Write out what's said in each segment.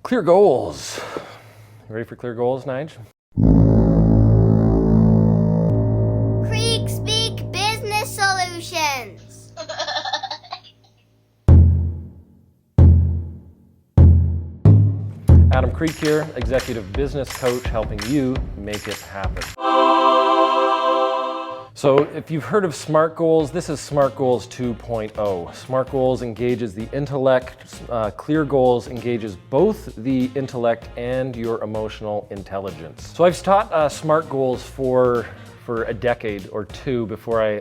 Clear goals. You ready for clear goals, Nige? Kreek Speak Business Solutions. Adam Kreek here, executive business coach, helping you make it happen. So if you've heard of SMART goals, this is SMART goals 2.0. SMART goals engages the intellect, clear goals engages both the intellect and your emotional intelligence. So I've taught SMART goals for a decade or two before I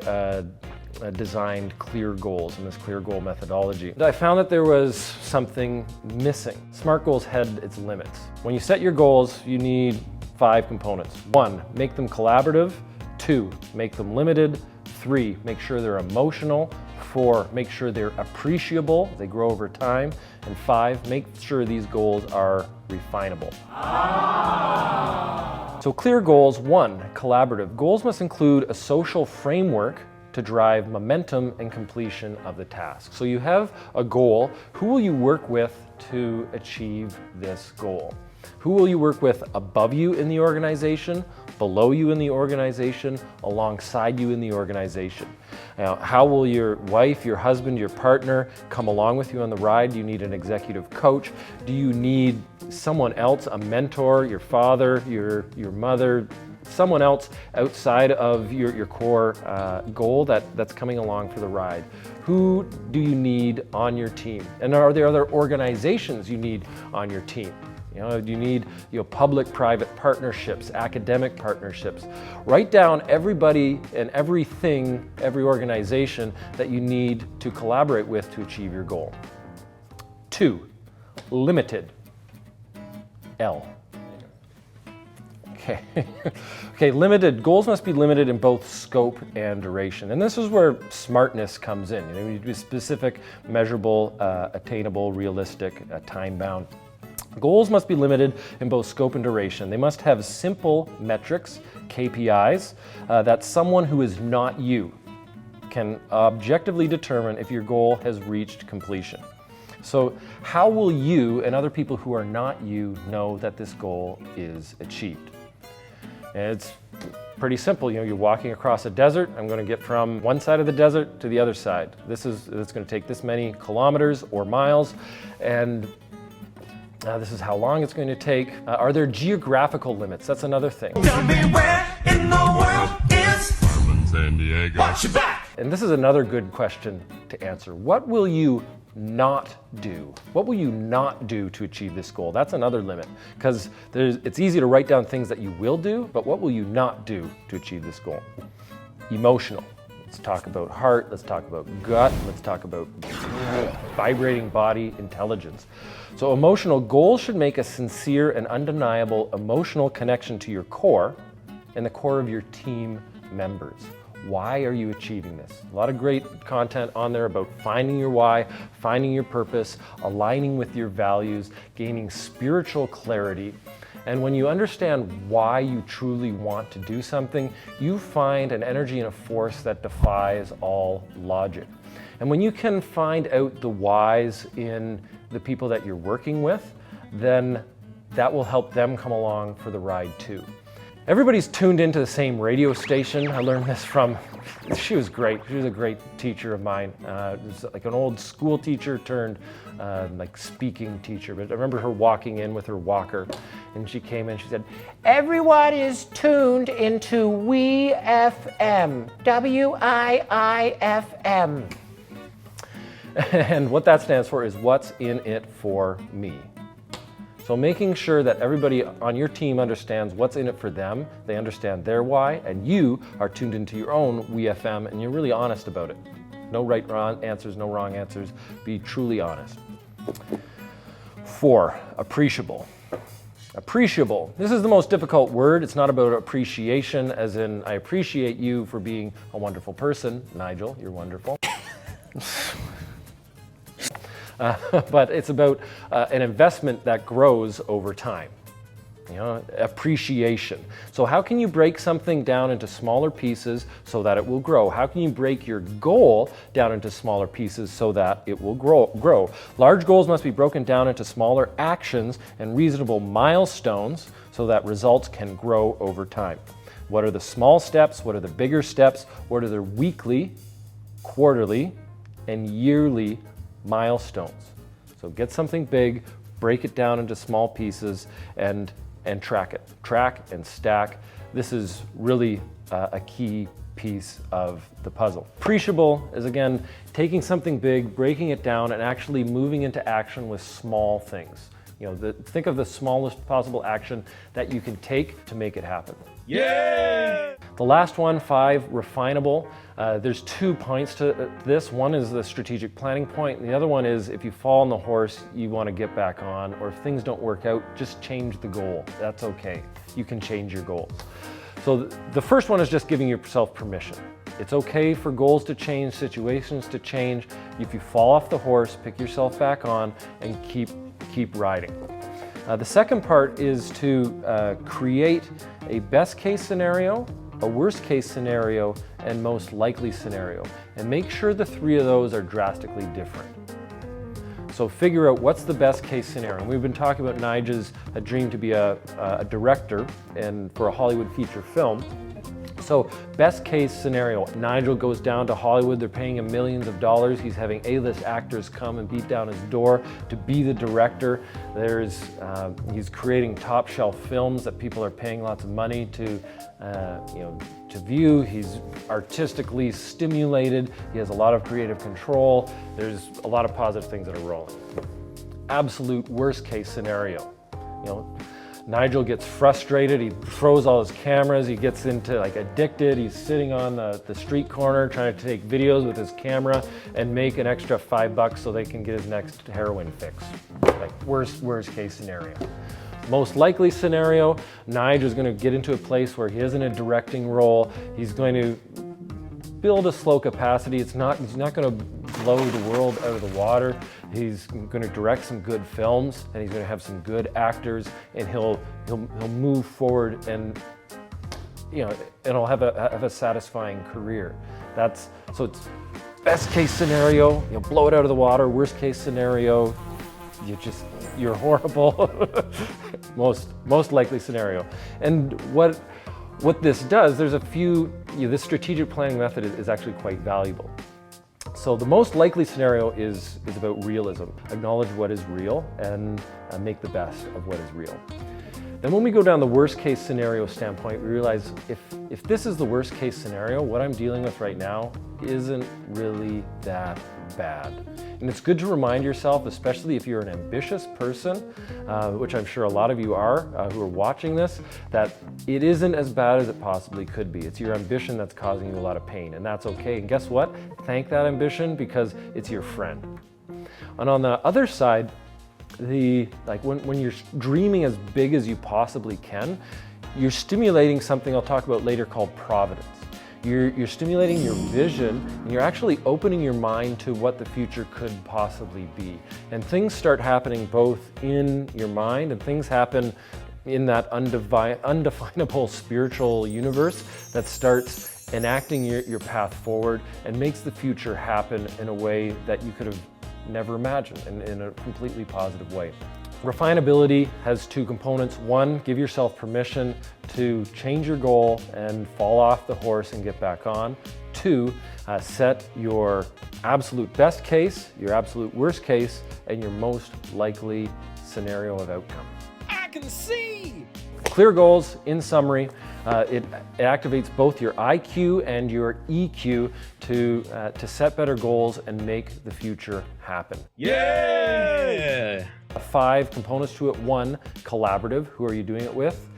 designed clear goals and this clear goal methodology. I found that there was something missing. SMART goals had its limits. When you set your goals, you need 5 components. 1, make them collaborative. 2, make them limited. 3, make sure they're emotional. 4, make sure they're appreciable, they grow over time. And 5, make sure these goals are refinable. So clear goals. 1, collaborative. Goals must include a social framework to drive momentum and completion of the task. So you have a goal. Who will you work with to achieve this goal? Who will you work with above you in the organization, below you in the organization, alongside you in the organization? Now, how will your wife, your husband, your partner come along with you on the ride? Do you need an executive coach? Do you need someone else, a mentor, your father, your mother, someone else outside of your core goal that's coming along for the ride? Who do you need on your team? And are there other organizations you need on your team? Do you need public-private partnerships, academic partnerships? Write down everybody and everything, every organization that you need to collaborate with to achieve your goal. 2, limited. L. Okay, limited. Goals must be limited in both scope and duration. And this is where smartness comes in. You need to be specific, measurable, attainable, realistic, time-bound. Goals must be limited in both scope and duration. They must have simple metrics, KPIs, that someone who is not you can objectively determine if your goal has reached completion. So how will you and other people who are not you know that this goal is achieved? And it's pretty simple. You're walking across a desert. I'm going to get from one side of the desert to the other side. It's going to take this many kilometers or miles, and this is how long it's going to take. Are there geographical limits? That's another thing. Tell me where in the world is San Diego? Watch your back. And this is another good question to answer. What will you not do? What will you not do to achieve this goal? That's another limit, because it's easy to write down things that you will do, but what will you not do to achieve this goal? Emotional. Let's talk about heart, let's talk about gut, let's talk about vibrating body intelligence. So emotional goals should make a sincere and undeniable emotional connection to your core and the core of your team members. Why are you achieving this? A lot of great content on there about finding your why, finding your purpose, aligning with your values, gaining spiritual clarity. And when you understand why you truly want to do something, you find an energy and a force that defies all logic. And when you can find out the whys in the people that you're working with, then that will help them come along for the ride too. Everybody's tuned into the same radio station. I learned this from, she was great. She was a great teacher of mine. It was like an old school teacher turned like speaking teacher. But I remember her walking in with her walker, and she came in, she said, "Everyone is tuned into WIIFM, WIIFM." And what that stands for is what's in it for me. So making sure that everybody on your team understands what's in it for them, they understand their why, and you are tuned into your own WIIFM and you're really honest about it. No right wrong answers, no wrong answers. Be truly honest. 4, appreciable. Appreciable. This is the most difficult word. It's not about appreciation as in I appreciate you for being a wonderful person. Nigel, you're wonderful. But it's about an investment that grows over time. Appreciation. So how can you break something down into smaller pieces so that it will grow? How can you break your goal down into smaller pieces so that it will grow? Large goals must be broken down into smaller actions and reasonable milestones so that results can grow over time. What are the small steps? What are the bigger steps? What are the weekly, quarterly, and yearly milestones? So get something big, break it down into small pieces, and track it. Track and stack. This is really a key piece of the puzzle. Appreciable is, again, taking something big, breaking it down, and actually moving into action with small things. Think of the smallest possible action that you can take to make it happen. Yeah! The last one, 5, refinable. There's 2 points to this. One is the strategic planning point, and the other one is if you fall on the horse, you want to get back on, or if things don't work out, just change the goal. That's okay. You can change your goals. So the first one is just giving yourself permission. It's okay for goals to change, situations to change. If you fall off the horse, pick yourself back on and keep riding. The second part is to create a best case scenario, a worst case scenario, and most likely scenario. And make sure the 3 of those are drastically different. So figure out what's the best case scenario. And we've been talking about Nigel's dream to be a director for a Hollywood feature film. So best case scenario, Nigel goes down to Hollywood, they're paying him millions of dollars, he's having A-list actors come and beat down his door to be the director. He's creating top shelf films that people are paying lots of money to view. He's artistically stimulated, he has a lot of creative control, there's a lot of positive things that are rolling. Absolute worst case scenario. Nigel gets frustrated, he throws all his cameras, he gets into addicted, he's sitting on the street corner trying to take videos with his camera and make an extra $5 so they can get his next heroin fix. Worst case scenario. Most likely scenario, Nigel's going to get into a place where he is in a directing role, he's going to build a slow capacity, he's not going to blow the world out of the water. He's going to direct some good films, and he's going to have some good actors, and he'll move forward, and he'll have a satisfying career. So it's best case scenario, blow it out of the water. Worst case scenario, you're horrible. most likely scenario. And what this does, there's a few. This strategic planning method is actually quite valuable. So the most likely scenario is about realism. Acknowledge what is real and make the best of what is real. Then when we go down the worst case scenario standpoint, we realize if this is the worst case scenario, what I'm dealing with right now isn't really that bad. And it's good to remind yourself, especially if you're an ambitious person, which I'm sure a lot of you are who are watching this, that it isn't as bad as it possibly could be. It's your ambition that's causing you a lot of pain, and that's okay. And guess what? Thank that ambition because it's your friend. And on the other side, when you're dreaming as big as you possibly can, you're stimulating something I'll talk about later called providence. You're stimulating your vision, and you're actually opening your mind to what the future could possibly be. And things start happening both in your mind, and things happen in that undefinable spiritual universe that starts enacting your path forward and makes the future happen in a way that you could have never imagined, in a completely positive way. Refinability has 2 components. 1, give yourself permission to change your goal and fall off the horse and get back on. 2, set your absolute best case, your absolute worst case, and your most likely scenario of outcome. I can see! Clear goals, in summary, it activates both your IQ and your EQ to set better goals and make the future happen. Yeah! 5 components to it. 1, collaborative, who are you doing it with?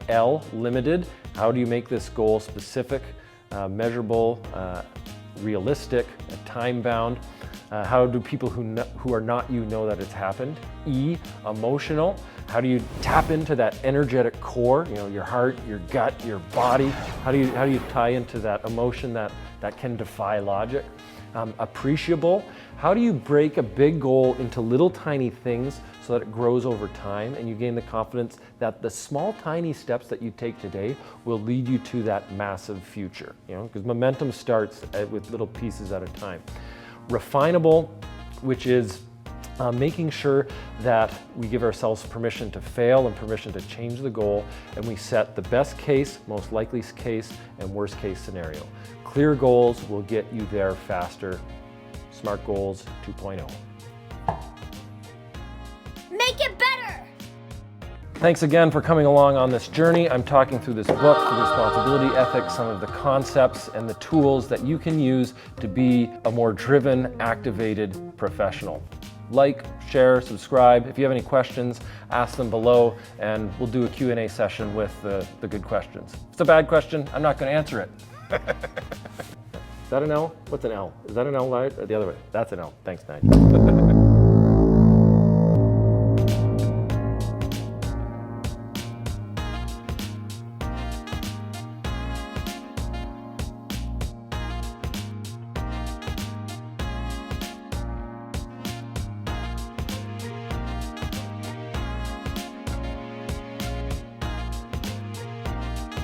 L, limited, how do you make this goal specific, measurable, realistic, time-bound? How do people who are not you know that it's happened? E, emotional, how do you tap into that energetic core, your heart, your gut, your body? How do you tie into that emotion that can defy logic? Appreciable. How do you break a big goal into little tiny things so that it grows over time and you gain the confidence that the small tiny steps that you take today will lead you to that massive future, because momentum starts with little pieces at a time. Refinable, which is making sure that we give ourselves permission to fail and permission to change the goal, and we set the best case, most likely case, and worst case scenario. Clear goals will get you there faster. Smart Goals 2.0. Make it better! Thanks again for coming along on this journey. I'm talking through this book, the responsibility ethic, some of the concepts and the tools that you can use to be a more driven, activated professional. Like, share, subscribe. If you have any questions, ask them below, and we'll do a Q&A session with the good questions. If it's a bad question, I'm not going to answer it. Is that an L? What's an L? Is that an L right? Or the other way? That's an L. Thanks, Nigel.